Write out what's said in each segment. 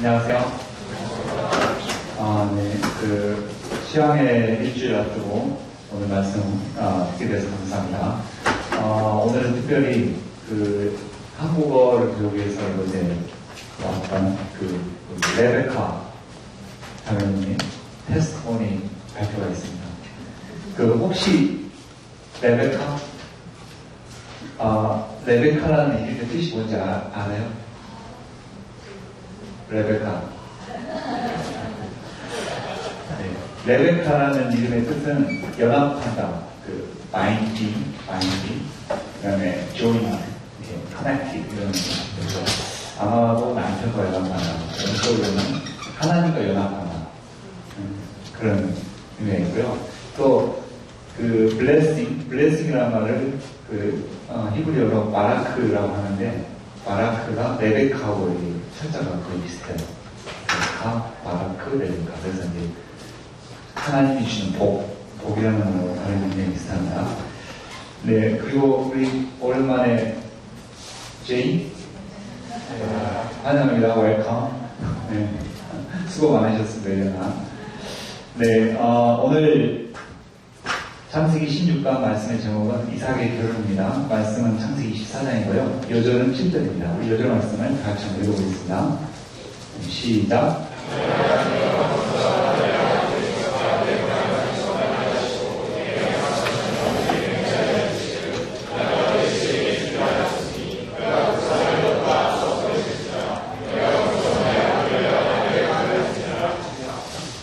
안녕하세요. 네, 시황의 일주일 앞두고 오늘 말씀 듣게 돼서 감사합니다. 오늘은 특별히 한국어를 배우기 위해서 이제 왔던 레베카 자매님 테스트모니 발표가 있습니다. 혹시 레베카? 레베카라는 이름의 뜻이 뭔지 알아요? 레베카. 네, 레베카라는 이름의 뜻은 연합한다. 바인딩, 그 다음에 join, connected 이런 뜻이죠. 아마도 남편과 연합하다. 왼쪽으로는 하나님과 연합하다. 그런 의미이고요. 또 blessing이라는 말을 히브리어로 바라크라고 하는데, 바라크가 레베카하고 철자가 거의 비슷해요. 바라크, 레베카. 그래서 이제 하나님이 주는 복이라는 말로 다른 의미가 비슷합니다. 네, 그리고 우리 오랜만에 제이 환영합니다. 웰컴. 네, 수고 많으셨습니다. 네, 오늘 창세기 16강 말씀의 제목은 이삭의 결혼입니다. 말씀은 창세기 14장이고요. 요절은 7절입니다. 우리 요절 말씀을 같이 한번 읽어보겠습니다. 시작.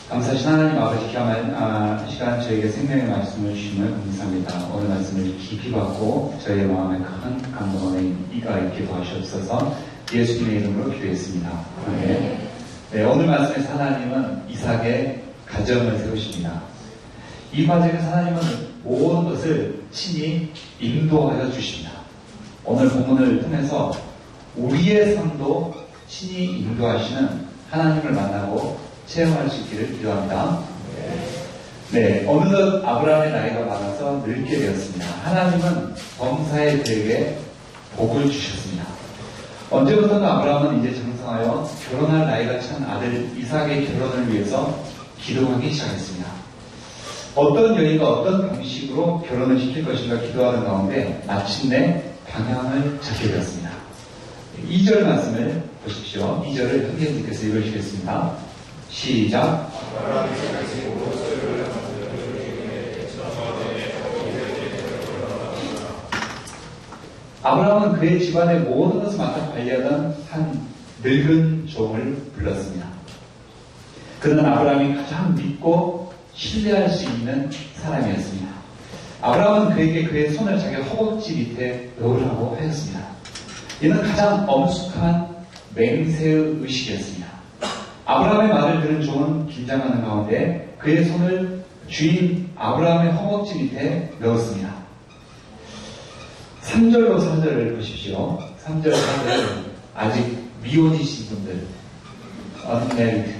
감사하신 하나님 아버지, 귀한 시간 저에게 생명의 말씀을 주심을 감사합니다. 오늘 말씀을 깊이 받고 저희의 마음에 큰 감동의 이가 있게 도와주옵소서. 예수님의 이름으로 기도했습니다. 아멘. 네, 오늘 말씀에서 하나님은 이삭의 가정을 세우십니다. 이 과정에서 하나님은 모든 것을 친히 인도하여 주십니다. 오늘 본문을 통해서 우리의 삶도 친히 인도하시는 하나님을 만나고 체험할 수 있기를 기도합니다. 네, 어느덧 아브라함의 나이가 많아서 늙게 되었습니다. 하나님은 범사의 그에게 복을 주셨습니다. 언제부터나 아브라함은 이제 장성하여 결혼할 나이가 찬 아들 이삭의 결혼을 위해서 기도하기 시작했습니다. 어떤 여인과 어떤 방식으로 결혼을 시킬 것인가 기도하는 가운데 마침내 방향을 잡게 되었습니다. 2절 말씀을 보십시오. 2절을 형제님께서 읽으시겠습니다. 시작. 아브라함은 그의 집안의 모든 것을 맡아 관리하던 한 늙은 종을 불렀습니다. 그는 아브라함이 가장 믿고 신뢰할 수 있는 사람이었습니다. 아브라함은 그에게 그의 손을 자기 허벅지 밑에 넣으라고 하였습니다. 이는 가장 엄숙한 맹세의 의식이었습니다. 아브라함의 말을 들은 종은 긴장하는 가운데 그의 손을 주인 아브라함의 허벅지 밑에 넣었습니다. 3절로 4절을 보십시오. 3절, 4절 아직 미혼이신 분들, unmarried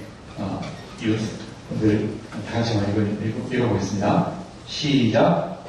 youth 분들 다 같이 한번 읽어보겠습니다. 시작.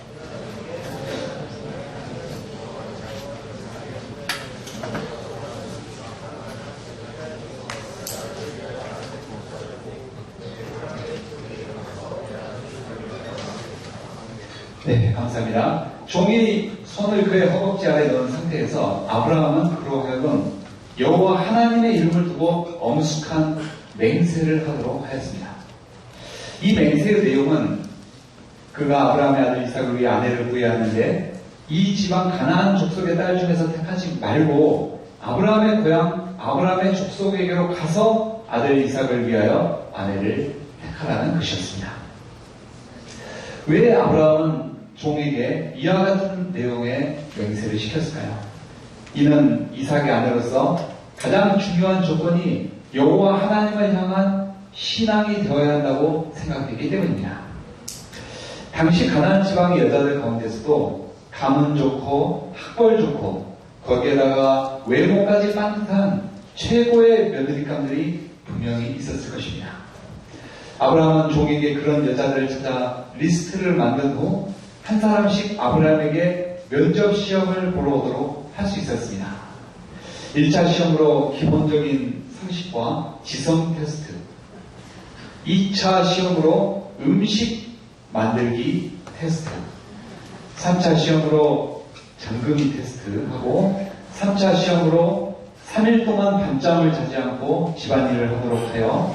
네, 감사합니다. 종이 손을 그의 허벅지 아래에 넣은 상태에서 아브라함은 그로 하여금 여호와 하나님의 이름을 두고 엄숙한 맹세를 하도록 하였습니다. 이 맹세의 내용은 그가 아브라함의 아들 이삭을 위해 아내를 구해하는데 이 지방 가나안 족속의 딸 중에서 택하지 말고 아브라함의 고향 아브라함의 족속에게로 가서 아들 이삭을 위하여 아내를 택하라는 것이었습니다. 왜 아브라함은 종에게 이와 같은 내용의 맹세를 시켰을까요? 이는 이삭의 아내로서 가장 중요한 조건이 여호와 하나님을 향한 신앙이 되어야 한다고 생각했기 때문입니다. 당시 가나안 지방의 여자들 가운데서도 가문 좋고 학벌 좋고 거기에다가 외모까지 반듯한 최고의 며느리감들이 분명히 있었을 것입니다. 아브라함은 종에게 그런 여자들을 찾아 리스트를 만든 후 한 사람씩 아브라함에게 면접 시험을 보러 오도록 할 수 있었습니다. 1차 시험으로 기본적인 상식과 지성 테스트, 2차 시험으로 음식 만들기 테스트, 3차 시험으로 잠금이 테스트하고 3차 시험으로 3일 동안 밤잠을 자지 않고 집안일을 하도록 하여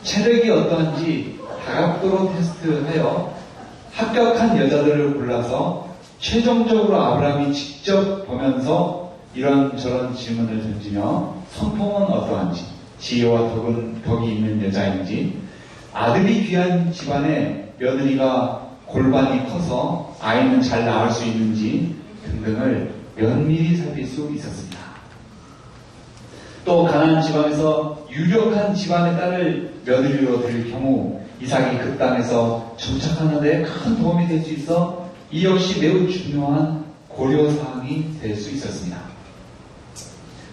체력이 어떠한지 다각도로 테스트하여 합격한 여자들을 골라서 최종적으로 아브라함이 직접 보면서 이런저런 질문을 던지며 성품은 어떠한지, 지혜와 덕이 있는 여자인지, 아들이 귀한 집안에 며느리가 골반이 커서 아이는 잘 낳을 수 있는지 등등을 면밀히 살필 수 있었습니다. 또 가나안 지방에서 유력한 집안의 딸을 며느리로 드릴 경우 이삭이 그 땅에서 정착하는 데 큰 도움이 될 수 있어 이 역시 매우 중요한 고려사항이 될 수 있었습니다.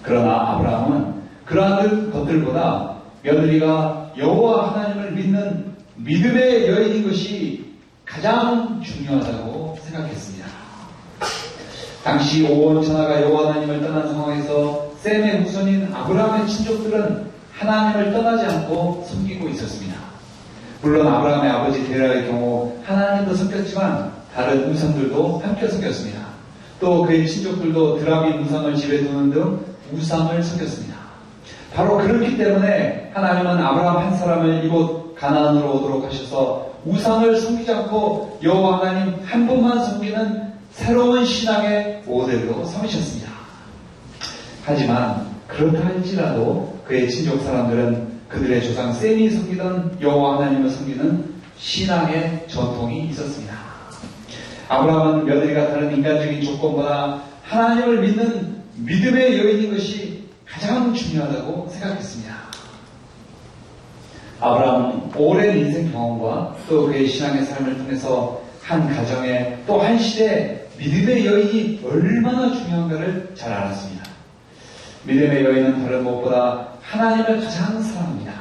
그러나 아브라함은 그러한 것들보다 며느리가 여호와 하나님을 믿는 믿음의 여인인 것이 가장 중요하다고 생각했습니다. 당시 오온 천하가 여호와 하나님을 떠난 상황에서 셈의 후손인 아브라함의 친족들은 하나님을 떠나지 않고 섬기고 있었습니다. 물론 아브라함의 아버지 데라의 경우 하나님도 섬겼지만 다른 우상들도 함께 섬겼습니다. 또 그의 친족들도 드라빈 우상을 집에 두는 등 우상을 섬겼습니다. 바로 그렇기 때문에 하나님은 아브라함 한 사람을 이곳 가나안으로 오도록 하셔서 우상을 섬기지 않고 여호와 하나님 한 분만 섬기는 새로운 신앙의 모델로 삼으셨습니다. 하지만 그렇다 할지라도 그의 친족 사람들은 그들의 조상 셈이 섬기던 여호와 하나님을 섬기는 신앙의 전통이 있었습니다. 아브라함은 며느리가 다른 인간적인 조건보다 하나님을 믿는 믿음의 여인인 것이 가장 중요하다고 생각했습니다. 아브라함은 오랜 인생 경험과 또 그의 신앙의 삶을 통해서 한 가정에 또 한 시대에 믿음의 여인이 얼마나 중요한가를 잘 알았습니다. 믿음의 여인은 다른 무엇보다 하나님을 가장 사랑합니다.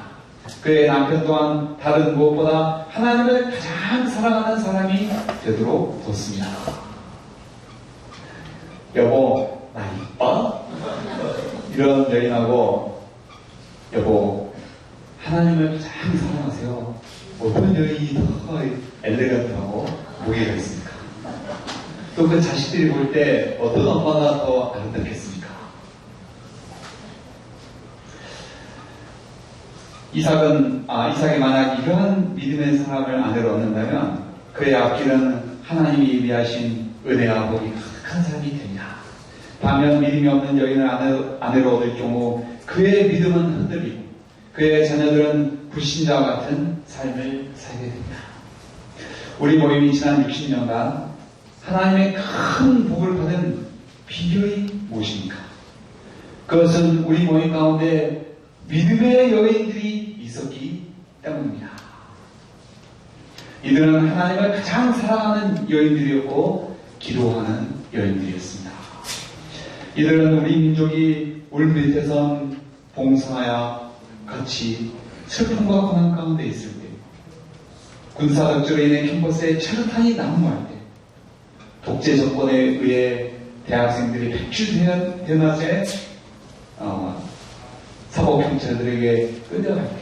그의 남편 또한 다른 무엇보다 하나님을 가장 사랑하는 사람이 되도록 뒀습니다. 여보, 나 이뻐? 이런 여인하고 여보, 하나님을 가장 사랑하세요. 어떤 여인이 더 엘레간트하고 무게가 있습니까? 또 그 자식들이 볼 때 어떤 엄마가 더 아름답겠습니까? 이삭이 만약 이러한 믿음의 사람을 아내로 얻는다면 그의 앞길은 하나님이 예비하신 은혜와 복이 가득한 삶이 됩니다. 반면 믿음이 없는 여인을 아내로 얻을 경우 그의 믿음은 흔들리고 그의 자녀들은 불신자와 같은 삶을 살게 됩니다. 우리 모임이 지난 60년간 하나님의 큰 복을 받은 비결이 무엇입니까? 그것은 우리 모임 가운데 믿음의 여인들이 있었기 때문입니다. 이들은 하나님을 가장 사랑하는 여인들이었고 기도하는 여인들이었습니다. 이들은 우리 민족이 울밑에선 봉사하여 같이 슬픔과 고난 가운데 있을 때, 군사덕질로 인해 캠퍼스에 차르탄이 난무할 때, 독재 정권에 의해 대학생들이 백주대낮에 사법경찰들에게 끌려갈 때,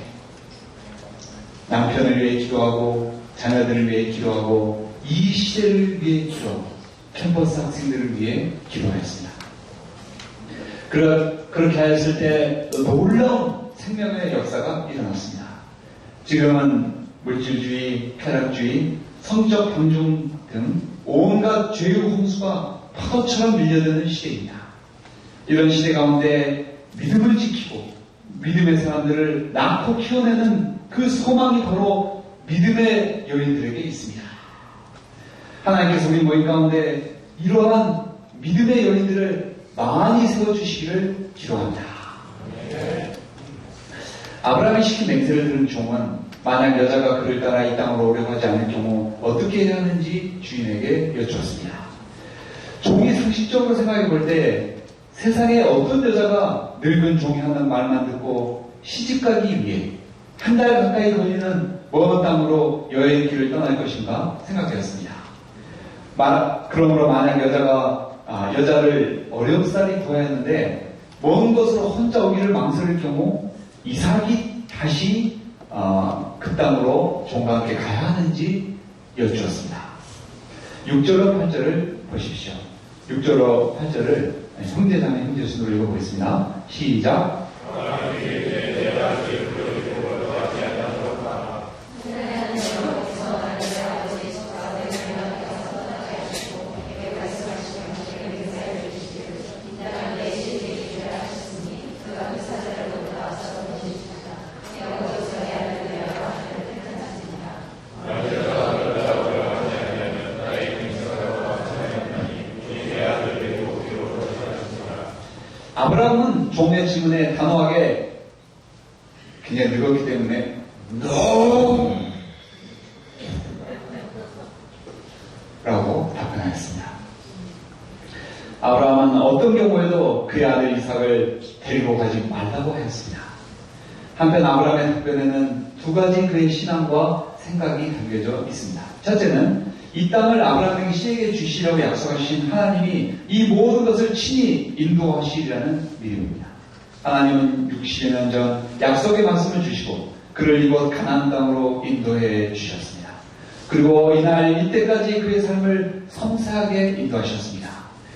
남편을 위해 기도하고 자녀들을 위해 기도하고 이 시대를 위해 기도하고 캠퍼스 학생들을 위해 기도하였습니다. 그렇게 하였을 때 놀라운 생명의 역사가 일어났습니다. 지금은 물질주의, 쾌락주의, 성적 방종 등 온갖 죄의 홍수가 파도처럼 밀려드는 시대입니다. 이런 시대 가운데 믿음을 지키고 믿음의 사람들을 낳고 키워내는 그 소망이 바로 믿음의 여인들에게 있습니다. 하나님께서 우리 모임 가운데 이러한 믿음의 여인들을 많이 세워주시기를 기도합니다. 아브라함이 시킨 맹세를 들은 종은 만약 여자가 그를 따라 이 땅으로 오려고 하지 않을 경우 어떻게 해야 하는지 주인에게 여쭈었습니다. 종이 상식적으로 생각해 볼 때 세상에 어떤 여자가 늙은 종이 하는 말만 듣고 시집가기 위해 한 달 가까이 걸리는 먼 땅으로 여행 길을 떠날 것인가 생각되었습니다. 그러므로 만약 여자를 어렵사리 구하였는데 먼 곳으로 혼자 오기를 망설일 경우 이삭이 다시 그 땅으로 종과 함께 가야 하는지 여쭈었습니다. 6절로 8절을 보십시오. 6절로 8절을 형제자매 형제순으로 읽어보겠습니다. 시작. 아브라함은 종의 질문에 단호하게 굉장히 늙었기 때문에 No! 라고 답변하였습니다. 아브라함은 어떤 경우에도 그의 아들 이삭을 데리고 가지 말라고 하였습니다. 한편 아브라함의 답변에는 두 가지 그의 신앙과 생각이 담겨져 있습니다. 첫째는 이 땅을 아브라함에게 씨에게 주시려고 약속하신 하나님이 이 모든 것을 친히 인도하시리라는 믿음입니다. 하나님은 60여 년 전 약속의 말씀을 주시고 그를 이곳 가나안 땅으로 인도해 주셨습니다. 그리고 이날 이때까지 그의 삶을 섬세하게 인도하셨습니다.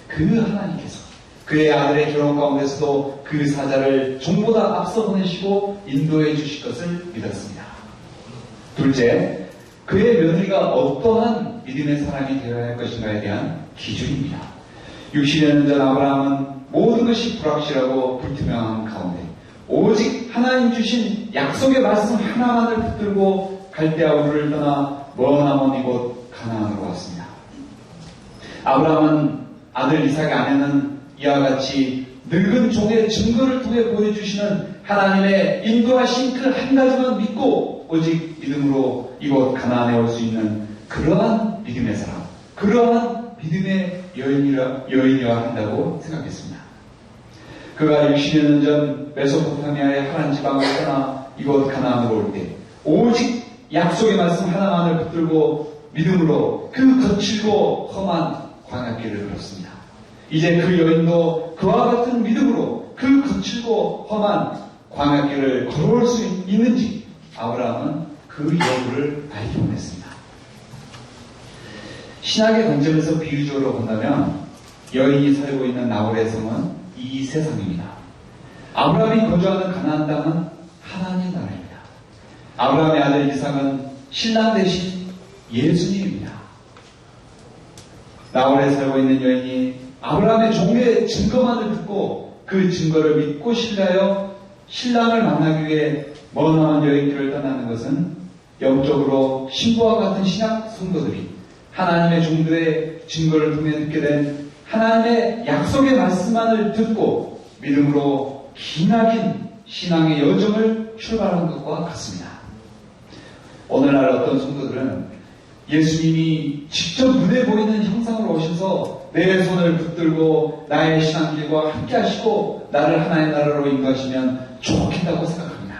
그 하나님께서 그의 아들의 결혼 가운데서도 그 사자를 종보다 앞서 보내시고 인도해 주실 것을 믿었습니다. 둘째, 그의 며느리가 어떠한 믿음의 사람이 되어야 할 것인가에 대한 기준입니다. 60여 년 전 아브라함은 모든 것이 불확실하고 불투명한 가운데 오직 하나님 주신 약속의 말씀 하나만을 붙들고 갈대아 우르를 떠나 머나먼 이곳 가나안으로 왔습니다. 아브라함은 아들 이삭의 아내는 이와 같이 늙은 종의 증거를 통해 보여주시는 하나님의 인도하신 그 한 가지만 믿고 오직 믿음으로 이곳 가나안에 올 수 있는 그러한 믿음의 사람, 그러한 믿음의 여인이어야 한다고 생각했습니다. 그가 60여 년 전 메소포타미아의 하란 지방을 떠나 이곳 가나안으로 올 때 오직 약속의 말씀 하나만을 붙들고 믿음으로 그 거칠고 험한 광야길을 걸었습니다. 이제 그 여인도 그와 같은 믿음으로 그 거칠고 험한 광야길을 걸어올 수 있는지 아브라함은 그 여부를 알기 원했습니다. 신학의 관점에서 비유적으로 본다면 여인이 살고 있는 나홀의 성은 이 세상입니다. 아브라함이 거주하는 가나안 땅은 하나님의 나라입니다. 아브라함의 아들 이삭은 신랑 대신 예수님입니다. 나홀에 살고 있는 여인이 아브라함의 종의 증거만을 듣고 그 증거를 믿고 신뢰하여 신랑을 만나기 위해 머나먼 여행길을 떠나는 것은 영적으로 신부와 같은 신약 성도들이 하나님의 종들의 증거를 통해 듣게 된 하나님의 약속의 말씀만을 듣고 믿음으로 기나긴 신앙의 여정을 출발한 것과 같습니다. 오늘날 어떤 성도들은 예수님이 직접 눈에 보이는 형상으로 오셔서 내 손을 붙들고 나의 신앙길과 함께 하시고 나를 하나의 나라로 인도하시면 좋겠다고 생각합니다.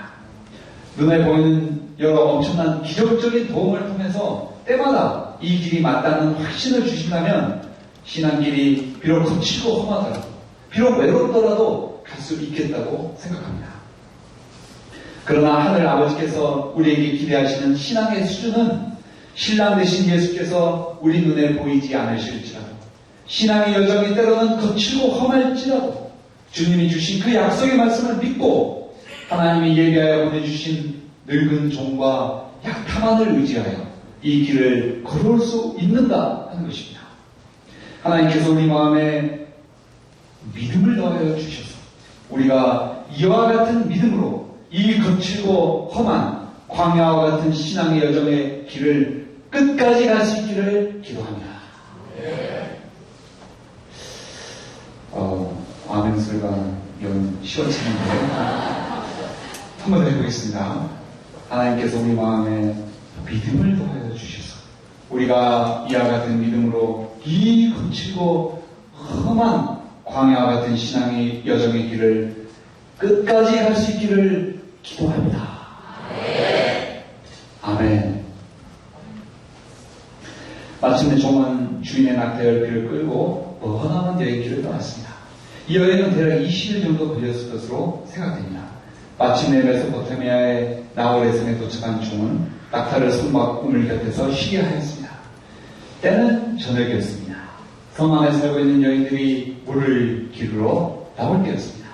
눈에 보이는 여러 엄청난 기적적인 도움을 통해서 때마다 이 길이 맞다는 확신을 주신다면 신앙길이 비록 거칠고 험하더라도 비록 외롭더라도 갈 수 있겠다고 생각합니다. 그러나 하늘 아버지께서 우리에게 기대하시는 신앙의 수준은 신랑 되신 예수께서 우리 눈에 보이지 않으실지라도 신앙의 여정이 때로는 거칠고 험할지라도 주님이 주신 그 약속의 말씀을 믿고 하나님이 예비하여 보내주신 늙은 종과 약타만을 의지하여 이 길을 걸어올 수 있는가 하는 것입니다. 하나님께서 우리 마음에 믿음을 더하여 주셔서 우리가 이와 같은 믿음으로 이 거칠고 험한 광야와 같은 신앙의 여정의 길을 끝까지 갈 수 있기를 기도합니다. 아멘 소리가 영 시원치는데 한번 더 해보겠습니다. 하나님께서 우리 마음에 믿음을 더하여 주셔서 우리가 이와 같은 믿음으로 이 거칠고 험한 광야와 같은 신앙의 여정의 길을 끝까지 갈 수 있기를 기도합니다. 아멘. 마침내 종은 주인의 낙타열비를 끌고 머나먼 여행길을 떠났습니다. 이 여행은 대략 20일 정도 걸렸을 것으로 생각됩니다. 마침내 메소포타미아의 나홀레섬에 도착한 종은 낙타를 성막 우물 곁에서 쉬게 하였습니다. 때는 저녁이었습니다. 섬 안에 살고 있는 여인들이 물을 기르러 나올 때였습니다.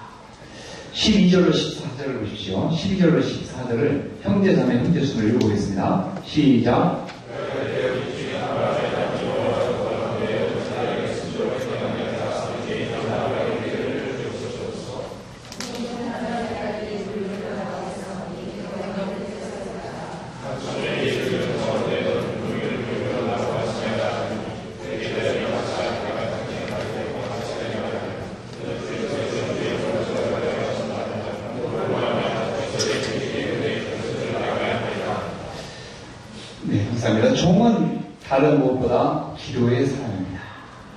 12절로 14절을 보십시오. 12절로 14절을 형제자매 형제순으로 읽어보겠습니다. 시작. 감사합니다. 종은 다른 무엇보다 기도의 사람입니다.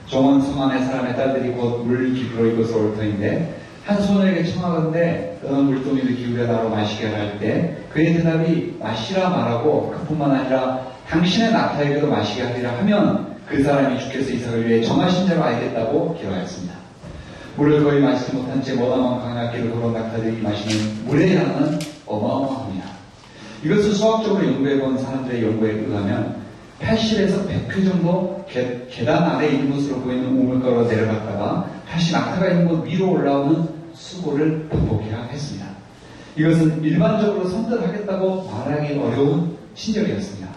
종은 성 안의 사람의 딸들이 곧 물 기도로 이곳으로 올 터인데 한 소년에게 청하건대 너는 물동이를 기울여 나로 마시게 할 때 그의 대답이 마시라 말하고 그뿐만 아니라 당신의 낙타에게도 마시게 하리라 하면 그 사람이 주께서 이삭을 위해 정하신 대로 알겠다고 기도하였습니다. 물을 거의 마시지 못한 채 머나먼 강약길을 걸어온 낙타들이 마시는 물의 양은 어마어마합니다. 이것을 수학적으로 연구해본 사람들의 연구에 의하면 80에서 100회 정도 계단 아래에 있는 것으로 보이는 우물가로 내려갔다가 다시 낙타가 있는 곳 위로 올라오는 수고를 반복해야 했습니다. 이것은 일반적으로 선택하겠다고 말하기 어려운 친절이었습니다.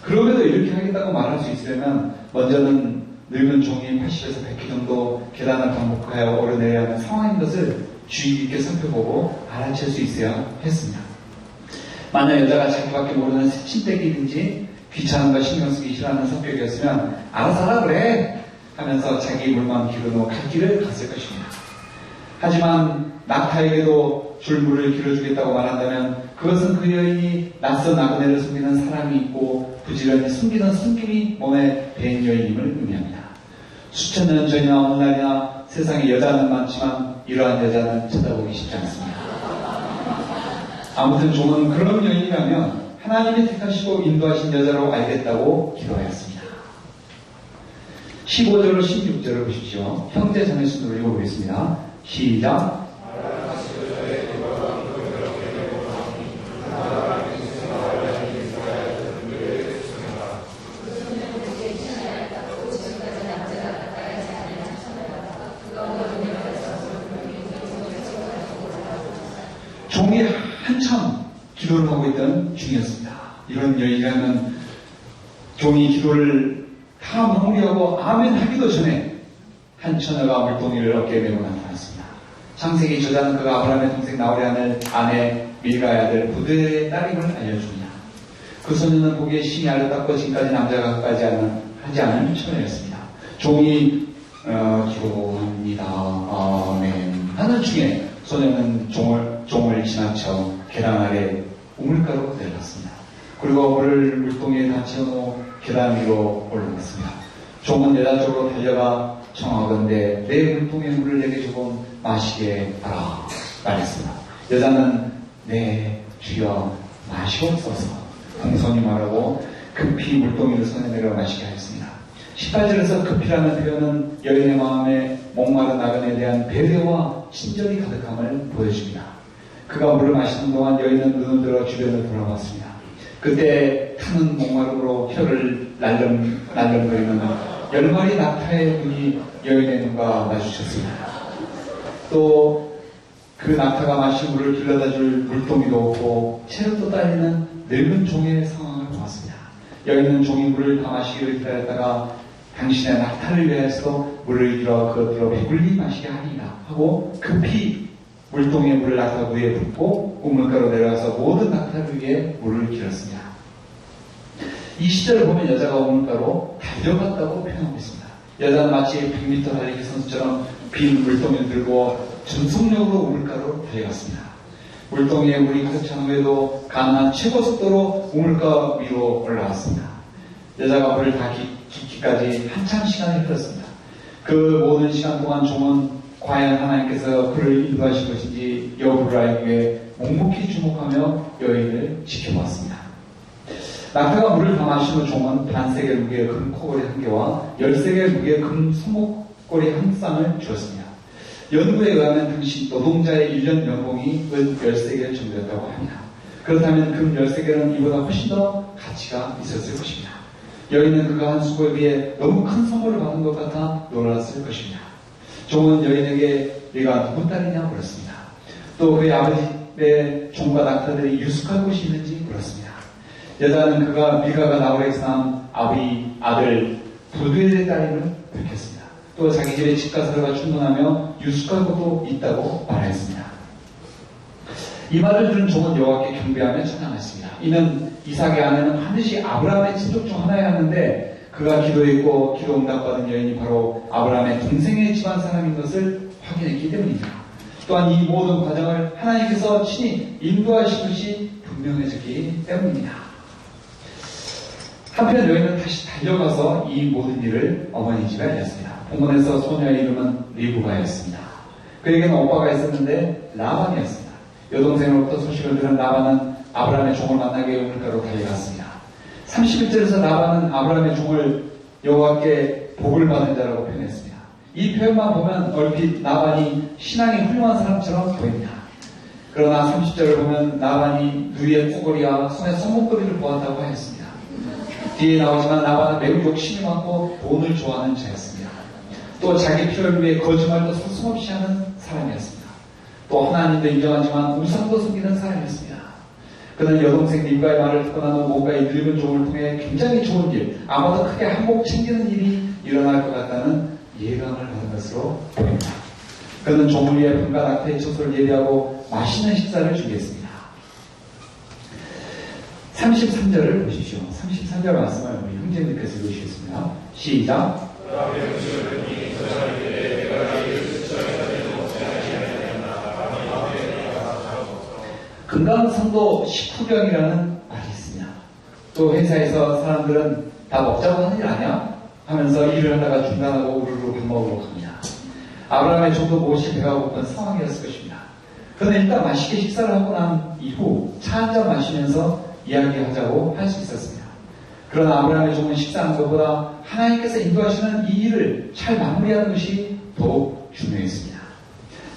그럼에도 이렇게 하겠다고 말할 수 있으려면 먼저는 늙은 종이 80에서 100회 정도 계단을 반복하여 오르내려야 하는 상황인 것을 주의 깊게 살펴보고 알아챌 수 있어야 했습니다. 만약 여자가 자기밖에 모르는 신떼기든지 귀찮은 거 신경 쓰기 싫어하는 성격이었으면 알아서 하라 그래 하면서 자기 물만 기르고 갈 길을 갔을 것입니다. 하지만 낙타에게도 줄 물을 길어주겠다고 말한다면 그것은 그 여인이 낯선 나그네를 숨기는 사람이 있고 부지런히 숨기는 숨김이 몸에 배인 여인임을 의미합니다. 수천 년 전이나 어느 날이나 세상에 여자는 많지만 이러한 여자는 쳐다보기 쉽지 않습니다. 아무튼 종은 그런 여인이라면 하나님이 택하시고 인도하신 여자로 알겠다고 기도하였습니다. 15절로 16절을 보십시오. 형제 자매 순으로 읽어보겠습니다. 시작. 종이 한참 기도를 하고 있던 중이었습니다. 이런 여인이라면 종이 기도를 다 마무리하고 아멘 하기도 전에 한 처녀가 물동이를 어깨에 메고 나타났습니다. 창세기 저자는 그가 아브라함의 동생 나홀의 아내 밀가의 아들 부드의 딸임을 알려줍니다. 그 소녀는 보기에 신이 아름답고 지금까지 남자가 하지 않은 처녀였습니다. 종이 기도합니다. 아멘 하는 중에 소녀는 종을 지나쳐 계단 아래 우물가로 내려갔습니다. 그리고 물을 물동이에 다 채워놓고 계단 위로 올라갔습니다. 종은 여자 쪽으로 달려가 청하건대 내 물동에 물을 내게 조금 마시게 하라 말했습니다. 여자는 네 주여 마시옵소서 공손히 말하고 급히 물동이를 손에 내려 마시게 하였습니다. 18절에서 급히라는 표현은 여인의 마음에 목마른 나그네에 대한 배려와 친절이 가득함을 보여줍니다. 그가 물을 마시는 동안 여인은 눈을 들어 주변을 돌아봤습니다. 그때 타는 목마름으로 혀를 날름거리는 10마리 낙타의 눈이 여인의 눈과 마주쳤습니다. 또 그 낙타가 마실 물을 길러다 줄 물동이도 없고 체력도 딸리는 늙은 종의 상황을 보았습니다. 여인은 종이 물을 다 마시기를 기다렸다가 당신의 낙타를 위해서 물을 길어 그것들로 배불리 마시게 하리라 하고 급히 물동에 물을 낙타 위에 붓고 우물가로 내려가서 모든 낙타를 위해 물을 길었습니다. 이 시절을 보면 여자가 우물가로 달려갔다고 표현하고 있습니다. 여자는 마치 100m 달리기 선수처럼 빈 물동이를 들고 전속력으로 우물가로 달려갔습니다. 물동이에 물이 가득 찬 후에도 가능한 최고 속도로 우물가 위로 올라왔습니다. 여자가 물을 다 깊기까지 한참 시간이 흘렀습니다. 그 모든 시간 동안 종은 과연 하나님께서 그를 인도하실 것인지 여부를 알기 위해 묵묵히 주목하며 여인을 지켜봤습니다. 낙타가 물을 다 마시는 종은 반세겔 무게의 금 코걸이 1개와 13개 무게의 금 소목걸이 1쌍을 주었습니다. 연구에 의하면 당시 노동자의 1년 연봉이 은 13개를 정도였다고 합니다. 그렇다면 금 13개는 이보다 훨씬 더 가치가 있었을 것입니다. 여인은 그가 한 수고에 비해 너무 큰 선물을 받은 것 같아 놀랐을 것입니다. 종은 여인에게 네가 누구 딸이냐 물었습니다. 또 그의 아버지의 종과 낙타들이 유숙할 곳이 있는지 물었습니다. 여자는 그가 밀가가 나홀에서 낳은 아들 부두엘의 딸임을 밝혔습니다. 또 자기 집에 집가서가 충분하며 유숙할 곳도 있다고 말했습니다. 이 말을 들은 종은 여호와께 경배하며 찬양했습니다. 이는 이삭의 아내는 반드시 아브라함의 친족 중 하나였는데 그가 기도했고 기도 응답받은 여인이 바로 아브라함의 동생의 집안 사람인 것을 확인했기 때문입니다. 또한 이 모든 과정을 하나님께서 친히 인도하신 것이 분명해졌기 때문입니다. 한편 여인은 다시 달려가서 이 모든 일을 어머니 집에 알렸습니다. 본문에서 소녀의 이름은 리브가였습니다. 그에게는 오빠가 있었는데 라반이었습니다. 여동생으로부터 소식을 들은 라반은 아브라함의 종을 만나기 위해 우물가로 달려갔습니다. 31절에서 라반은 아브라함의 종을 여호와께 복을 받은 자라고 표현했습니다. 이 표현만 보면 얼핏 라반이 신앙이 훌륭한 사람처럼 보입니다. 그러나 30절을 보면 라반이 누이의 코걸이와 손에 손목걸이를 보았다고 하였습니다. 뒤에 나오지만 라반은 매우 욕심이 많고 돈을 좋아하는 자였습니다. 또 자기 필요를 위해 거짓말도 서슴없이 하는 사람이었습니다. 또 하나님도 인정하지만 우상도 숨기는 사람이었습니다. 그는 여동생 리브가의 말을 듣고 나면 뭔가 이 늙은 종을 통해 굉장히 좋은 일, 아마도 크게 한몫 챙기는 일이 일어날 것 같다는 예감을 받은 것으로 보입니다. 그는 종을 위해 분과 낙타의 채소를 예비하고 맛있는 식사를 준비했습니다. 33절을 보십시오. 33절 말씀을 우리 형제님께서 읽으시겠습니다. 시작. 금강산도 식후경이라는 말이 있습니다. 또 회사에서 사람들은 다 먹자고 하는 일 아니야? 하면서 일을 하다가 중단하고 우르르 밥 먹으러 갑니다. 아브라함의 종도 몹시 배가 고픈 상황이었을 것입니다. 그는 일단 맛있게 식사를 하고 난 이후 차 한잔 마시면서 이야기하자고 할 수 있었습니다. 그러나 아브라함의 종은 식사하는 것보다 하나님께서 인도하시는 이 일을 잘 마무리하는 것이 더욱 중요했습니다.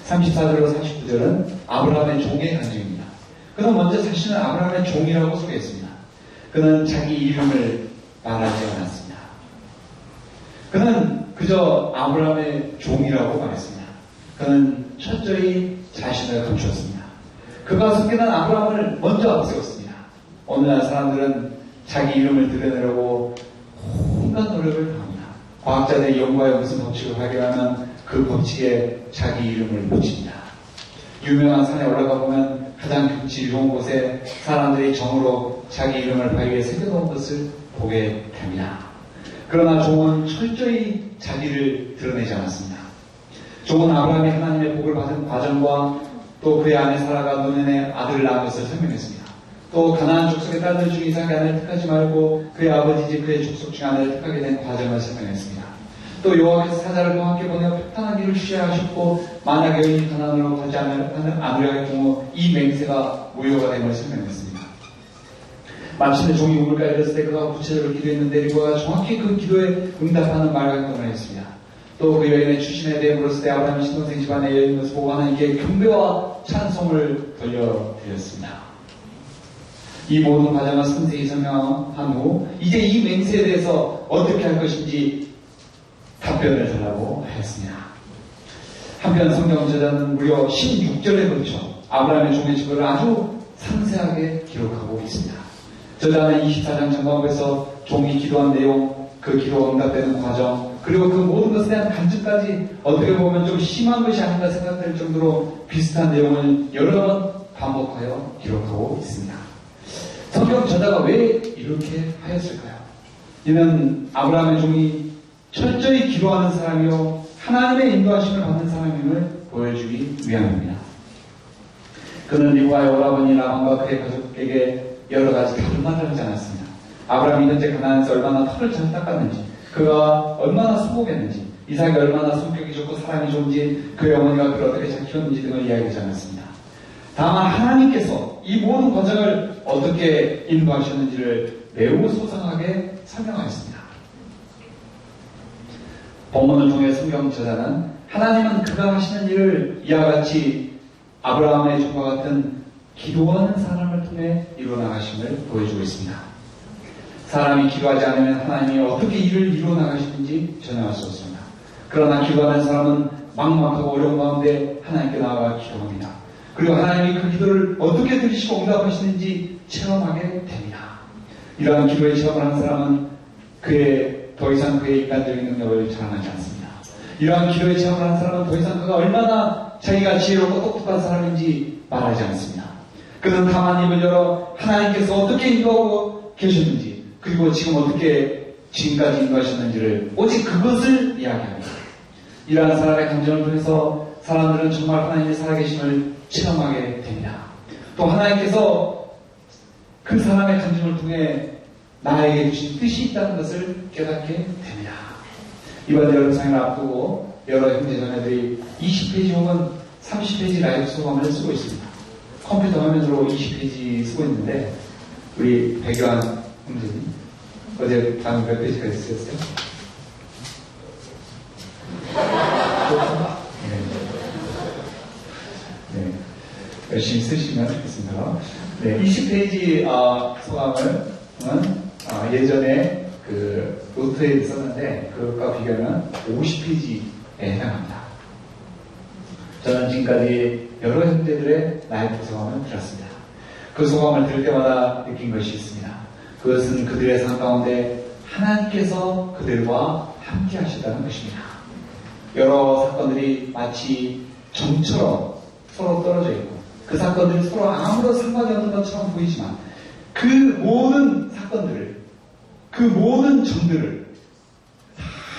34절로 49절은 아브라함의 종의 간증입니다. 그는 먼저 자신을 아브라함의 종이라고 소개했습니다. 그는 자기 이름을 말하지 않았습니다. 그는 그저 아브라함의 종이라고 말했습니다. 그는 철저히 자신을 감추었습니다. 그가 섬기는 아브라함을 먼저 앞세웠습니다. 오늘날 사람들은 자기 이름을 드러내려고 온갖 노력을 합니다. 과학자들이 연구하여 무슨 법칙을 발견하면 그 법칙에 자기 이름을 붙입니다. 유명한 산에 올라가 보면 가장 경치 좋은 곳에 사람들이 정으로 자기 이름을 바위에 새겨놓은 것을 보게 됩니다. 그러나 종은 철저히 자기를 드러내지 않았습니다. 종은 아브라함이 하나님의 복을 받은 과정과 또 그의 아내 사라가 노년에 아들을 낳은 것을 설명했습니다. 또 가나안 족속의 딸들 중 이삭의 아내를 택하지 말고 그의 아버지 집 그의 족속 중 아내를 택하게 된 과정을 설명했습니다. 또 여호와께서 사자를 그와 함께 보내어 평탄한 길을 쉬어야 하셨고 만약 여인이 가나안으로 가지 않으려 할 경우 이 맹세가 무효가 됨을 설명했습니다. 마침내 종이 우물가에 이르렀을 때 그가 구체적으로 기도했는데 리브가가 정확히 그 기도에 응답하는 말과 행동을 했습니다. 또 그 여인의 출신에 대해 물었을 때 아브라함의 신동생 집안의 여인인 것을 보고 하나님께 경배와 찬송을 돌려드렸습니다. 이 모든 과정을 상세히 설명한 후 이제 이 맹세에 대해서 어떻게 할 것인지 답변을 달라고 하였습니다. 한편 성경 저자는 무려 16절에 걸쳐 아브라함의 종의 증거를 아주 상세하게 기록하고 있습니다. 저자는 24장 전반부에서 종이 기도한 내용, 그 기도가 응답되는 과정, 그리고 그 모든 것에 대한 간증까지 어떻게 보면 좀 심한 것이 아닌가 생각될 정도로 비슷한 내용을 여러 번 반복하여 기록하고 있습니다. 성경 저자가 왜 이렇게 하였을까요? 이는 아브라함의 종이 철저히 기도하는 사람이요 하나님의 인도하심을 받는 사람임을 보여주기 위함입니다. 그는 리브가의 오라버니 라반과 그의 가족에게 여러 가지 다른 말을 하지 않았습니다. 아브라함이 현재 가나안에서 얼마나 털을 잘 닦았는지, 그가 얼마나 수고했는지, 이삭이 얼마나 성격이 좋고 사람이 좋은지, 그의 어머니가 그를 어떻게 잘 키웠는지 등을 이야기하지 않았습니다. 다만 하나님께서 이 모든 과정을 어떻게 인도하셨는지를 매우 소상하게 설명하였습니다. 본문을 통해 성경 저자는 하나님은 그가 하시는 일을 이와 같이 아브라함의 종과 같은 기도하는 사람을 통해 이루어나가심을 보여주고 있습니다. 사람이 기도하지 않으면 하나님이 어떻게 일을 이루어나가시는지 전혀 알 수 없습니다. 그러나 기도하는 사람은 막막하고 어려운 가운데 하나님께 나아가 기도합니다. 그리고 하나님이 그 기도를 어떻게 들으시고 응답하시는지 체험하게 됩니다. 이러한 기도의 체험을 하는 사람은 더 이상 그의 인간적인 능력을 자랑하지 않습니다. 이러한 기도의 체험을 하는 사람은 더 이상 그가 얼마나 자기가 지혜롭고 똑똑한 사람인지 말하지 않습니다. 그는 다만 입을 열어 하나님께서 어떻게 인도하고 계셨는지, 그리고 지금 어떻게 지금까지 인도하셨는지를 오직 그것을 이야기합니다. 이러한 사람의 감정을 통해서 사람들은 정말 하나님의 살아계심을 체험하게 됩니다. 또 하나님께서 그 사람의 감정을 통해 나에게 주신 뜻이 있다는 것을 깨닫게 됩니다. 이번 여름상을 앞두고 여러 형제자매들이 20페이지 혹은 30페이지 라이브 소감을 쓰고 있습니다. 컴퓨터 화면으로 20페이지 쓰고 있는데, 우리 백요한 형제님 어제 방금 몇 페이지까지 쓰셨어요? 네. 열심히 쓰시면 좋겠습니다. 네, 20페이지 소감을 예전에 그 노트에 썼는데 그것과 비교하면 50페이지에 해당합니다. 저는 지금까지 여러 형제들의 라이브 소감을 들었습니다. 그 소감을 들을 때마다 느낀 것이 있습니다. 그것은 그들의 삶 가운데 하나님께서 그들과 함께 하시다는 것입니다. 여러 사건들이 마치 점처럼 서로 떨어져 있고, 그 사건들이 서로 아무런 상관이 없는 것처럼 보이지만, 그 모든 사건들을, 그 모든 점들을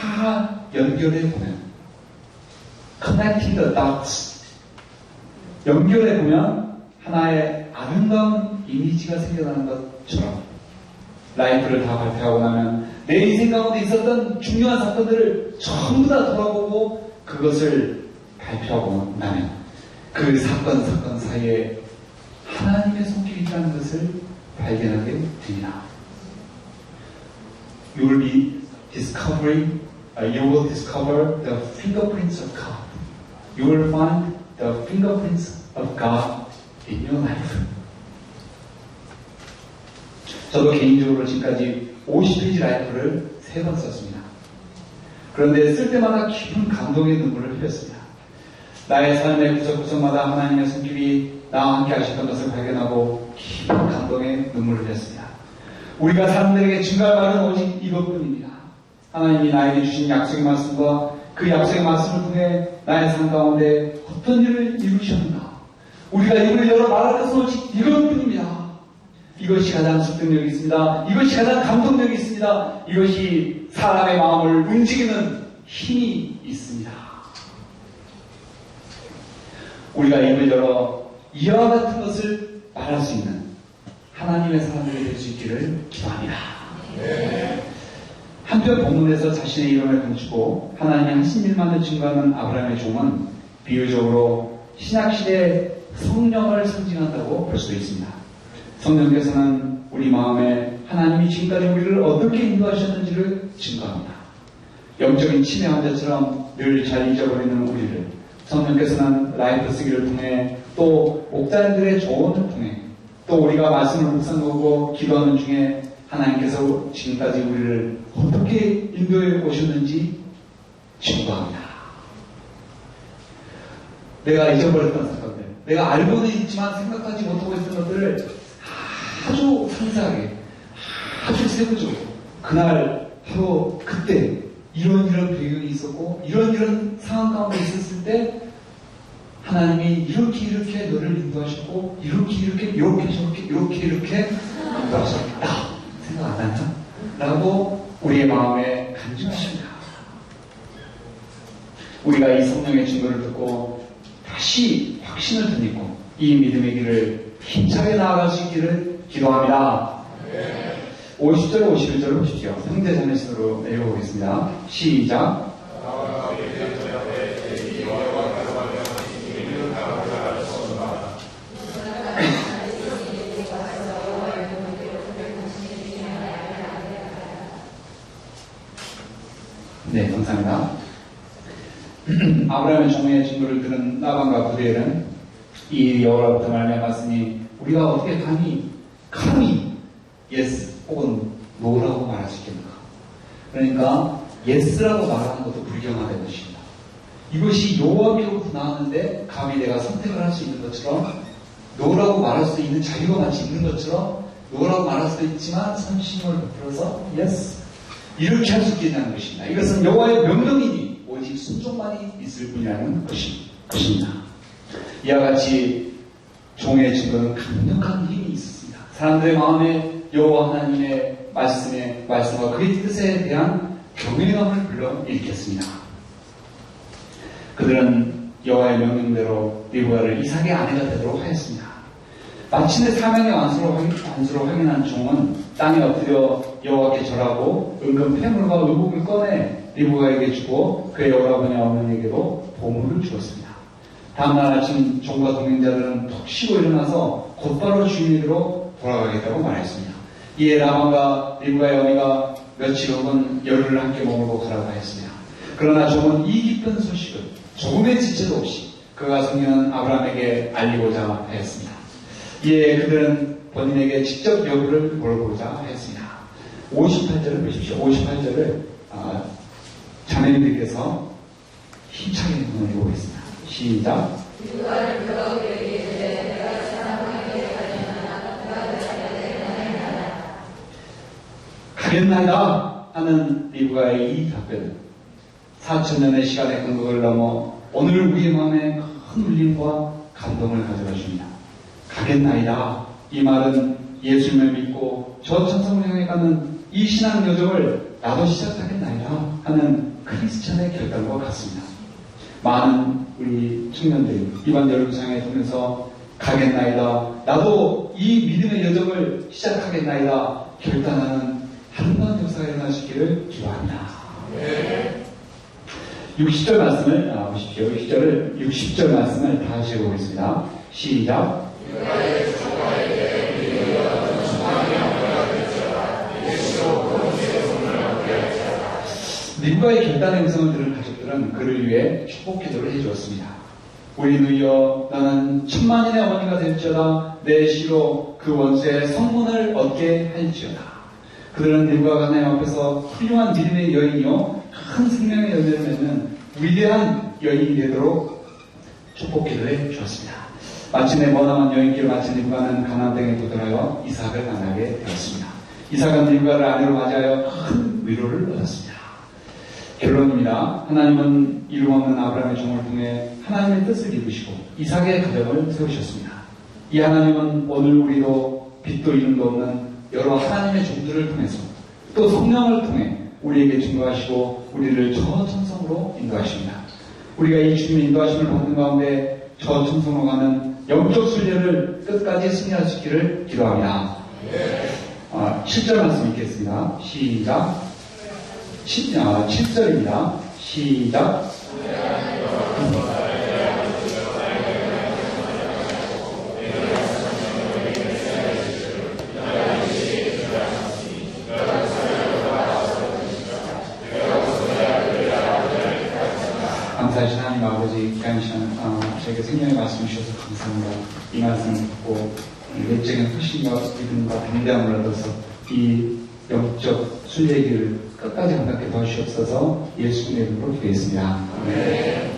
다 연결해 보면, connecting the dots, 연결해 보면 하나의 아름다운 이미지가 생겨나는 것처럼, 라이프를 다 발표하고 나면 내 인생 가운데 있었던 중요한 사건들을 전부 다 돌아보고 그것을 발표하고 나면 그 사건 사이에 하나님의 손길이 있다는 것을 발견하게 됩니다. You will discover the fingerprints of God. You will find the fingerprints of God in your life. 저도 개인적으로 지금까지 50페이지 라이프를 3번 썼습니다. 그런데 쓸 때마다 깊은 감동의 눈물을 흘렸습니다. 나의 삶의 구석구석마다 하나님의 손길이 나와 함께 하셨던 것을 발견하고 깊은 감동의 눈물을 흘렸습니다. 우리가 사람들에게 증거할 말은 오직 이것뿐입니다. 하나님이 나에게 주신 약속의 말씀과 그 약속의 말씀을 통해 나의 삶 가운데 어떤 일을 이루셨는가. 우리가 입을 열어 말할 것은 오직 이것뿐입니다. 이것이 가장 설득력이 있습니다. 이것이 가장 감동력이 있습니다. 이것이 사람의 마음을 움직이는 힘이 있습니다. 우리가 입을 열어 이와 같은 것을 말할 수 있는 하나님의 사람들이 될 수 있기를 기도합니다. 한편 본문에서 자신의 이름을 감추고 하나님이 하신 일만을 증거하는 아브라함의 종은 비유적으로 신약시대의 성령을 상징한다고 볼 수도 있습니다. 성령께서는 우리 마음에 하나님이 지금까지 우리를 어떻게 인도하셨는지를 증거합니다. 영적인 치매 환자처럼 늘 잘 잊어버리는 우리를 성령께서는 라이프 쓰기를 통해, 또 목자님들의 조언을 통해, 또 우리가 말씀을 묵상하고 기도하는 중에 하나님께서 지금까지 우리를 어떻게 인도해 오셨는지 증거합니다. 내가 잊어버렸던 사건들, 내가 알고는 있지만 생각하지 못하고 있던 것들을 아주 상세하게, 아주 세부적으로, 그날 바로 그때 이런 배경이 있었고 이런 상황 가운데 있었을 때 하나님이 이렇게 너를 인도하셨고 이렇게 인도하셨다 생각 안 나나? 라고 우리의 마음에 간증하십니다. 우리가 이 성령의 증거를 듣고 다시 확신을 덧입고 이 믿음의 길을 힘차게 나아갈 수 있기를 기도합니다. 50절, 51절을 보십시오. 형제자매신으로 읽어보겠습니다. 시작. 네, 감사합니다. 아브라함의 종의 증거를 들은 라반과 부대엘은 이 여호와로부터 말미암았으니 우리가 어떻게 감히 예스 혹은 노라고 말할 수 있겠는가. 그러니까 예스라고 말하는 것도 불경하다는 것입니다. 이것이 여호와께로부터 나왔는데 감히 내가 선택을 할 수 있는 것처럼 노라고 말할 수 있는 자유가 마치 있는 것처럼 노라고 말할 수도 있지만 선심을 베풀어서 예스 이렇게 할 수 있겠다는 것입니다. 이것은 여호와의 명령이니 오직 순종만이 있을 뿐이라는 것입니다. 이와 같이 종의 증거는 강력한 힘이 있었습니다. 사람들의 마음에 여호와 하나님의 말씀과 그의 뜻에 대한 경외감을 불러일으켰습니다. 그들은 여호와의 명령대로 리브가를 이삭의 아내가 되도록 하였습니다. 마침내 사명의 완수로 확인한 종은 땅에 엎드려 여호와께 절하고 은근 폐물과 의복을 꺼내 리브가에게 주고 그의 오라버니 어머니에게도 보물을 주었습니다. 다음날 아침 종과 동행자들은 푹 쉬고 일어나서 곧바로 주인에게로 돌아가겠다고 말했습니다. 이에 라반과 리브가의 어머니가 며칠 혹은 열흘을 함께 머물고 가라고 하였습니다. 그러나 종은 이 기쁜 소식을 조금의 지체도 없이 그가 섬기는 아브라함에게 알리고자 하였습니다. 이에 그들은 본인에게 직접 여부를 물어보자 하였습니다. 58절을 보십시오. 58절을 자매님들께서 힘차게 읽어보겠습니다. 시작. 가겠나이다 하는 리브가의 이 답변은 4,000년의 시간의 간격을 넘어 오늘 우리의 마음에 큰 울림과 감동을 가져다 줍니다. 가겠나이다. 이 말은 예수님을 믿고 저 천성을 향해 가는 이 신앙 여정을 나도 시작하겠나이다 하는 크리스찬의 결단과 같습니다. 많은 우리 청년들이 이번 여름상에 보면서 가겠나이다. 나도 이 믿음의 여정을 시작하겠나이다. 결단하는 한번 역사가 일어날 수 있기를 기도합니다. 네. 60절 말씀을 보십시오. 60절 말씀을 다시 보겠습니다. 시작. 리브가의 결단의 음성을 들은 가족들은 그를 위해 축복 기도를 해주었습니다. 우리 누이여 너는 천만인의 어머니가 될지어다 내 시로 그 원수의 성문을 얻게 할지어다. 그들은 리브가가 하나님 앞에서 훌륭한 믿음의 여인이요 큰 생명의 열매를 맺는 위대한 여인이 되도록 축복 기도해 주었습니다. 마침내 머나먼 여행길을 마친 리브가는 가나안 땅에 도달하여 이삭을 만나게 되었습니다. 이삭은 리브가를 아내로 맞이하여 큰 위로를 얻었습니다. 결론입니다. 하나님은 이름 없는 아브라함의 종을 통해 하나님의 뜻을 이루시고 이삭의 가정을 세우셨습니다. 이 하나님은 오늘 우리도 빛도 이름도 없는 여러 하나님의 종들을 통해서 또 성령을 통해 우리에게 증거하시고 우리를 저 천성으로 인도하십니다. 우리가 이 주님의 인도하심을 받는 가운데 저 천성으로 가는 영적 순례를 끝까지 승리할 수 있기를 기도합니다. 7절 말씀 읽겠습니다. 시작. 7절입니다. 시작. 감사하신 하나님 아버지, 귀한 시간 저에게 생명의 말씀 주셔서 감사합니다. 이 말씀을 듣고 내적인 확신과 믿음과 담대함을 얻어서 이 영적 순례길을 끝까지 감당해 도와주시옵소서. 예수님의 이름으로 기도했습니다. 네.